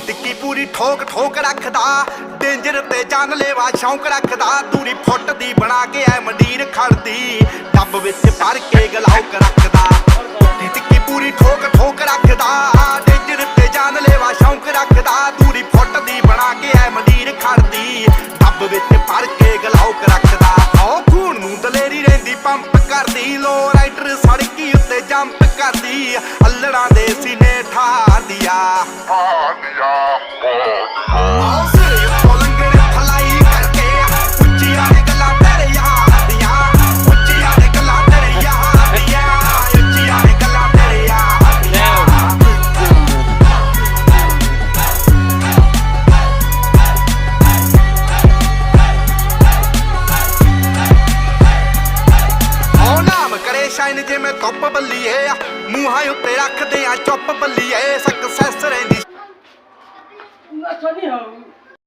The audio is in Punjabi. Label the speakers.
Speaker 1: ਟਿੱਕੀ ਪੂਰੀ ਠੋਕ ਠੋਕ ਰੱਖਦਾ, ਡੇਂਜਰ ਤੇ ਜਾਨਲੇਵਾ ਸ਼ੌਂਕ ਰੱਖਦਾ। ਦੂਰੀ ਫੁੱਟ ਦੀ ਬਣਾ ਕੇ ਐ ਮੰਡੀਰ ਖੜਦੀ, ਡੱਬ ਵਿੱਚ ਭਰ ਕੇ ਗਲਾਉਕ ਰੱਖਦਾ। ਟਿੱਕੀ ਪੂਰੀ ਠੋਕ ਠੋਕ ਰੱਖਦਾ, ਡੇਂਜਰ ਤੇ ਜਾਨਲੇਵਾ ਸ਼ੌਂਕ ਰੱਖਦਾ। ਦੂਰੀ ਫੁੱਟ ਦੀ ਬਣਾ ਕੇ ਐ ਮੰਡੀਰ ਖੜਦੀ, ਡੱਬ ਵਿੱਚ ਭਰ ਕੇ ਗਲਾਉਕ ਰੱਖਦਾ। ਓ ਖੂਨ ਨੂੰ ਦਲੇਰੀ ਰਹਿੰਦੀ ਪੰਪ ਕਰਦੀ, ਲੋ ਰਾਈਡਰ ਸੜਕੀ ਉੱਤੇ ਜੰਪ ਕਰਦੀ। ਅੱਲੜਾਂ ਦੇ ਸੀਨੇ ਠਾਰਦੀ ਆ। ਸ਼ਾਈਨ ਜਿਵੇਂ ਧੁੱਪ ਬੱਲੀਏ, ਮੂੰਹਾਂ ਉੱਤੇ ਰੱਖਦੇ ਆ ਚੁੱਪ ਬੱਲੀਏ। ਸਕਸੈਸ ਰਹਿੰਦੀ
Speaker 2: ਅੱਛਾ ਨਹੀਂ ਹੋ